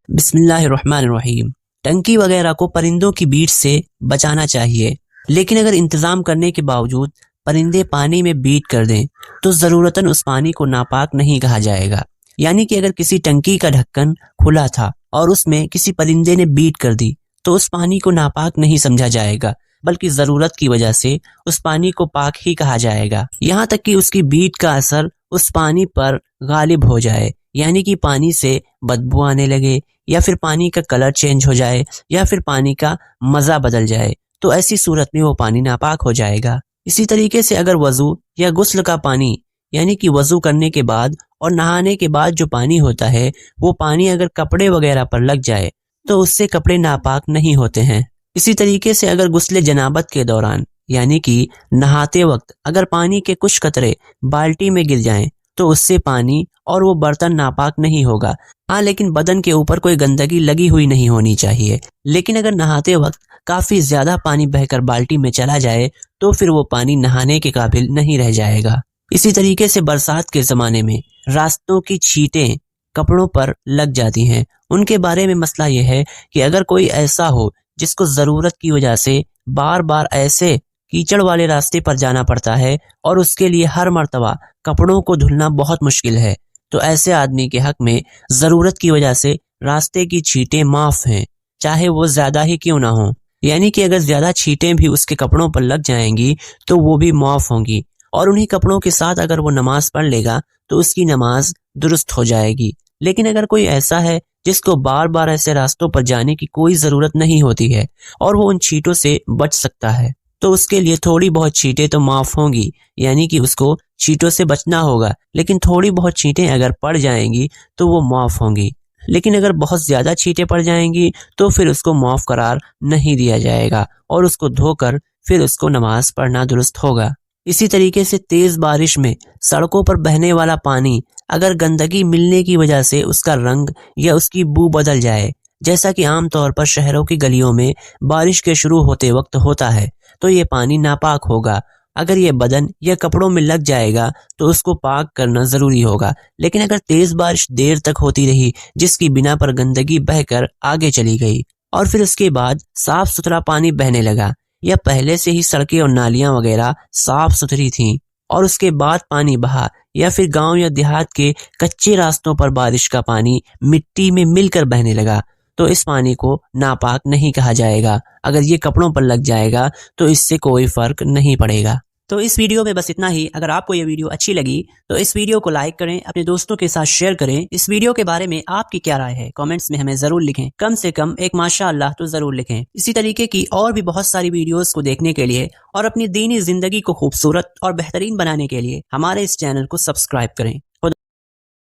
بسم اللہ الرحمن الرحیم۔ ٹنکی وغیرہ کو پرندوں کی بیٹ سے بچانا چاہیے، لیکن اگر انتظام کرنے کے باوجود پرندے پانی میں بیٹ کر دیں تو ضرورتاً اس پانی کو ناپاک نہیں کہا جائے گا۔ یعنی کہ اگر کسی ٹنکی کا ڈھکن کھلا تھا اور اس میں کسی پرندے نے بیٹ کر دی تو اس پانی کو ناپاک نہیں سمجھا جائے گا، بلکہ ضرورت کی وجہ سے اس پانی کو پاک ہی کہا جائے گا، یہاں تک کہ اس کی بیٹ کا اثر اس پانی پر غالب ہو جائے، یعنی کہ پانی سے بدبو آنے لگے، یا پھر پانی کا کلر چینج ہو جائے، یا پھر پانی کا مزہ بدل جائے، تو ایسی صورت میں وہ پانی ناپاک ہو جائے گا۔ اسی طریقے سے اگر وضو یا غسل کا پانی، یعنی کہ وضو کرنے کے بعد اور نہانے کے بعد جو پانی ہوتا ہے، وہ پانی اگر کپڑے وغیرہ پر لگ جائے تو اس سے کپڑے ناپاک نہیں ہوتے ہیں۔ اسی طریقے سے اگر غسل جنابت کے دوران، یعنی کہ نہاتے وقت اگر پانی کے کچھ قطرے بالٹی میں گر جائیں تو اس سے پانی اور وہ برتن ناپاک نہیں ہوگا۔ ہاں، لیکن بدن کے اوپر کوئی گندگی لگی ہوئی نہیں ہونی چاہیے۔ لیکن اگر نہاتے وقت کافی زیادہ پانی بہہ کر بالٹی میں چلا جائے تو پھر وہ پانی نہانے کے قابل نہیں رہ جائے گا۔ اسی طریقے سے برسات کے زمانے میں راستوں کی چھینٹیں کپڑوں پر لگ جاتی ہیں، ان کے بارے میں مسئلہ یہ ہے کہ اگر کوئی ایسا ہو جس کو ضرورت کی وجہ سے بار بار ایسے کیچڑ والے راستے پر جانا پڑتا ہے اور اس کے لیے ہر مرتبہ کپڑوں کو دھلنا بہت مشکل ہے، تو ایسے آدمی کے حق میں ضرورت کی وجہ سے راستے کی چھینٹیں معاف ہیں، چاہے وہ زیادہ ہی کیوں نہ ہوں۔ یعنی کہ اگر زیادہ چھینٹیں بھی اس کے کپڑوں پر لگ جائیں گی تو وہ بھی معاف ہوں گی، اور انہی کپڑوں کے ساتھ اگر وہ نماز پڑھ لے گا تو اس کی نماز درست ہو جائے گی۔ لیکن اگر کوئی ایسا ہے جس کو بار بار ایسے راستوں پر جانے کی کوئی ضرورت نہیں ہوتی ہے اور وہ ان چھینٹوں سے بچ سکتا ہے، تو اس کے لیے تھوڑی بہت چھینٹیں تو معاف ہوں گی، یعنی کہ اس کو چھینٹوں سے بچنا ہوگا، لیکن تھوڑی بہت چھینٹیں اگر پڑ جائیں گی تو وہ معاف ہوں گی۔ لیکن اگر بہت زیادہ چھینٹیں پڑ جائیں گی تو پھر اس کو معاف قرار نہیں دیا جائے گا اور اس کو دھو کر پھر اس کو نماز پڑھنا درست ہوگا۔ اسی طریقے سے تیز بارش میں سڑکوں پر بہنے والا پانی اگر گندگی ملنے کی وجہ سے اس کا رنگ یا اس کی بو بدل جائے، جیسا کہ عام طور پر شہروں کی گلیوں میں بارش کے شروع ہوتے وقت ہوتا ہے، تو یہ پانی ناپاک ہوگا۔ اگر یہ بدن یا کپڑوں میں لگ جائے گا تو اس کو پاک کرنا ضروری ہوگا۔ لیکن اگر تیز بارش دیر تک ہوتی رہی جس کی بنا پر گندگی بہہ کر آگے چلی گئی اور پھر اس کے بعد صاف ستھرا پانی بہنے لگا، یا پہلے سے ہی سڑکیں اور نالیاں وغیرہ صاف ستھری تھیں اور اس کے بعد پانی بہا، یا پھر گاؤں یا دیہات کے کچے راستوں پر بارش کا پانی مٹی میں مل کر بہنے لگا، تو اس پانی کو ناپاک نہیں کہا جائے گا۔ اگر یہ کپڑوں پر لگ جائے گا تو اس سے کوئی فرق نہیں پڑے گا۔ تو اس ویڈیو میں بس اتنا ہی۔ اگر آپ کو یہ ویڈیو اچھی لگی تو اس ویڈیو کو لائک کریں، اپنے دوستوں کے ساتھ شیئر کریں۔ اس ویڈیو کے بارے میں آپ کی کیا رائے ہے کامنٹس میں ہمیں ضرور لکھیں، کم سے کم ایک ماشاءاللہ تو ضرور لکھیں۔ اسی طریقے کی اور بھی بہت ساری ویڈیوز کو دیکھنے کے لیے اور اپنی دینی زندگی کو خوبصورت اور بہترین بنانے کے لیے ہمارے اس چینل کو سبسکرائب کریں۔